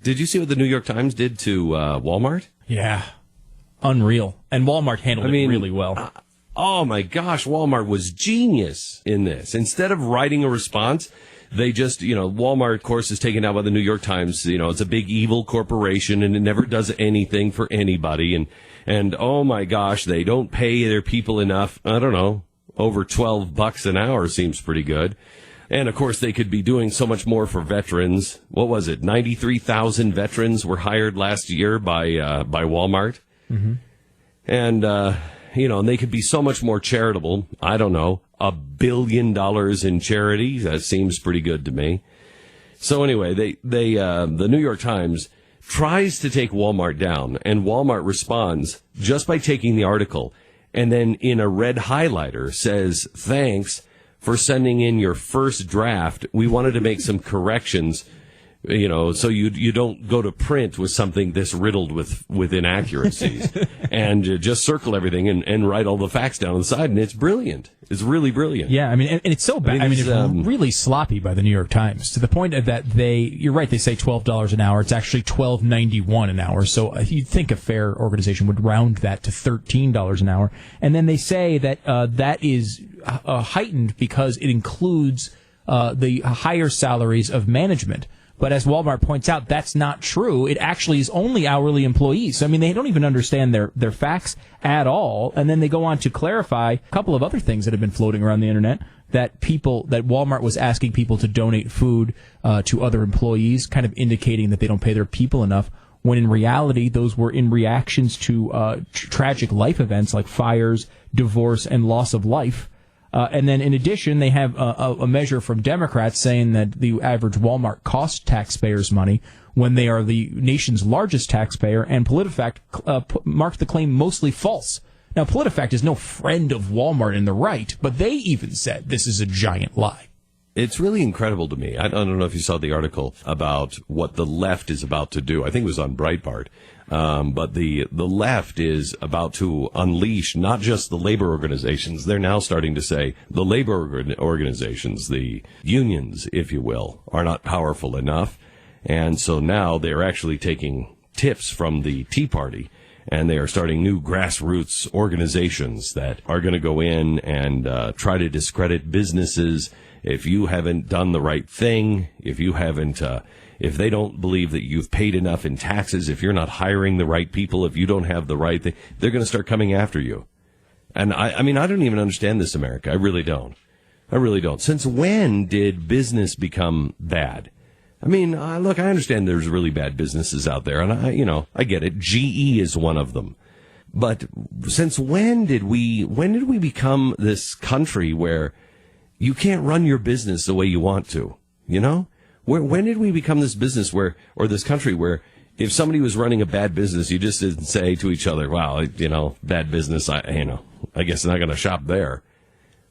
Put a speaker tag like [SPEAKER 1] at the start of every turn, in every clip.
[SPEAKER 1] Did you see what the New York Times did to Walmart?
[SPEAKER 2] Yeah. Unreal. And Walmart handled it really well.
[SPEAKER 1] Oh, my gosh. Walmart was genius in this. Instead of writing a response, they just, Walmart, of course, is taken out by the New York Times. It's a big evil corporation, and it never does anything for anybody. And oh, my gosh, they don't pay their people enough. I don't know. Over $12 an hour seems pretty good. And, of course, they could be doing so much more for veterans. What was it? 93,000 veterans were hired last year by Walmart. Mm-hmm. And, and they could be so much more charitable. I don't know, $1 billion in charity. That seems pretty good to me. So anyway, the New York Times tries to take Walmart down, and Walmart responds just by taking the article, and then in a red highlighter says, "Thanks for sending in your first draft. We wanted to make some corrections, so you don't go to print with something this riddled with inaccuracies." And just circle everything and write all the facts down on the side, and it's brilliant. It's really brilliant.
[SPEAKER 2] Yeah, and it's so bad. It's really sloppy by the New York Times, to the point that you're right, they say $12 an hour. It's actually $12.91 an hour. So you'd think a fair organization would round that to $13 an hour. And then they say that that is heightened because it includes the higher salaries of management. But as Walmart points out, that's not true. It actually is only hourly employees. So, they don't even understand their facts at all. And then they go on to clarify a couple of other things that have been floating around the internet, that Walmart was asking people to donate food to other employees, kind of indicating that they don't pay their people enough, when in reality those were in reactions to tragic life events like fires, divorce, and loss of life. And then in addition, they have a measure from Democrats saying that the average Walmart costs taxpayers money when they are the nation's largest taxpayer, and PolitiFact marked the claim mostly false. Now, PolitiFact is no friend of Walmart in the right, but they even said this is a giant lie.
[SPEAKER 1] It's really incredible to me. I don't know if you saw the article about what the left is about to do. I think it was on Breitbart. But the left is about to unleash not just the labor organizations. They're now starting to say the labor organizations, the unions, if you will, are not powerful enough. And so now they're actually taking tips from the Tea Party, and they are starting new grassroots organizations that are going to go in and try to discredit businesses if you haven't done the right thing, if you haven't if they don't believe that you've paid enough in taxes, if you're not hiring the right people, if you don't have the right thing, they're going to start coming after you. And I don't even understand this, America. I really don't. Since when did business become bad? Look, I understand there's really bad businesses out there, and I get it. GE is one of them. But since when did we become this country where you can't run your business the way you want to, When did we become this business or this country where if somebody was running a bad business, you just didn't say to each other, wow, bad business, I guess I'm not going to shop there.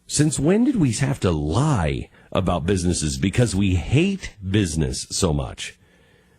[SPEAKER 1] Since when did we have to lie about businesses because we hate business so much?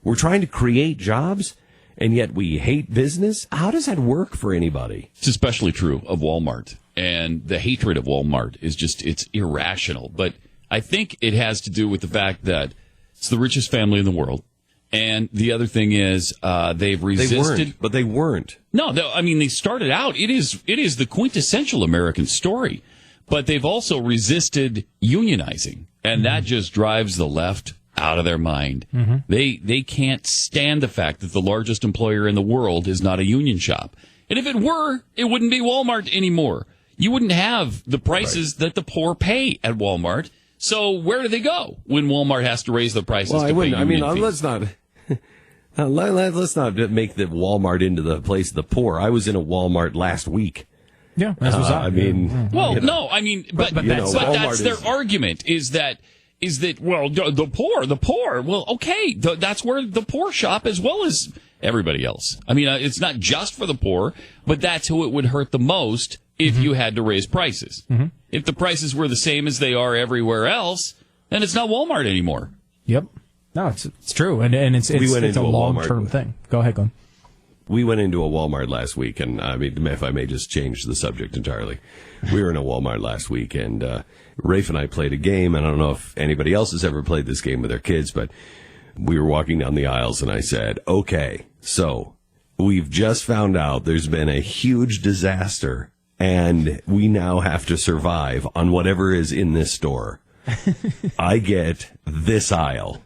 [SPEAKER 1] We're trying to create jobs, and yet we hate business? How does that work for anybody?
[SPEAKER 3] It's especially true of Walmart. And the hatred of Walmart is it's irrational. But I think it has to do with the fact that it's the richest family in the world. And the other thing is they've resisted.
[SPEAKER 1] They weren't.
[SPEAKER 3] No, they started out. It is the quintessential American story. But they've also resisted unionizing. And that just drives the left out of their mind. Mm-hmm. They can't stand the fact that the largest employer in the world is not a union shop. And if it were, it wouldn't be Walmart anymore. You wouldn't have the prices that the poor pay at Walmart. So where do they go when Walmart has to raise the prices?
[SPEAKER 1] Well,
[SPEAKER 3] I wouldn't.
[SPEAKER 1] Let's not make the Walmart into the place of the poor. I was in a Walmart last week.
[SPEAKER 2] Yeah, as was I.
[SPEAKER 3] But that's their argument is that the poor. Well, okay, that's where the poor shop as well as everybody else. It's not just for the poor, but that's who it would hurt the most if you had to raise prices. Mm-hmm. If the prices were the same as they are everywhere else, then it's not Walmart anymore.
[SPEAKER 2] Yep. No, it's true, and it's a long-term thing. Go ahead, Glenn.
[SPEAKER 1] We went into a Walmart last week, and if I may just change the subject entirely. We were in a Walmart last week, and Rafe and I played a game, and I don't know if anybody else has ever played this game with their kids, but we were walking down the aisles, and I said, okay, so we've just found out there's been a huge disaster, and we now have to survive on whatever is in this store. I get this aisle.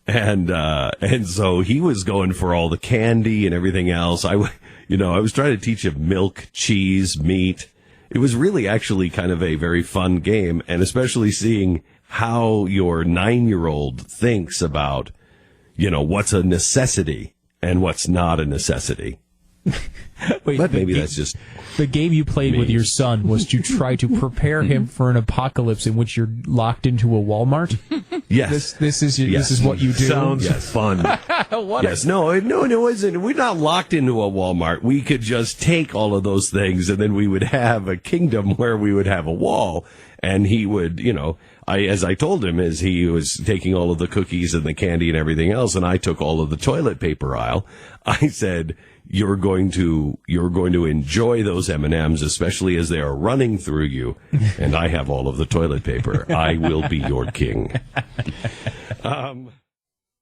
[SPEAKER 1] And so he was going for all the candy and everything else. I was trying to teach him milk, cheese, meat. It was really actually kind of a very fun game, and especially seeing how your 9-year-old thinks about, what's a necessity and what's not a necessity.
[SPEAKER 2] Wait,
[SPEAKER 1] but maybe that's just
[SPEAKER 2] the game you played with your son was to try to prepare him for an apocalypse in which you're locked into a Walmart.
[SPEAKER 1] Yes,
[SPEAKER 2] this is what you do.
[SPEAKER 4] Sounds fun.
[SPEAKER 1] Yes, no, it wasn't. We're not locked into a Walmart. We could just take all of those things, and then we would have a kingdom where we would have a wall, and he would, as I told him, as he was taking all of the cookies and the candy and everything else, and I took all of the toilet paper aisle. I said, you're going to enjoy those M&Ms, especially as they are running through you, and I have all of the toilet paper. I will be your king.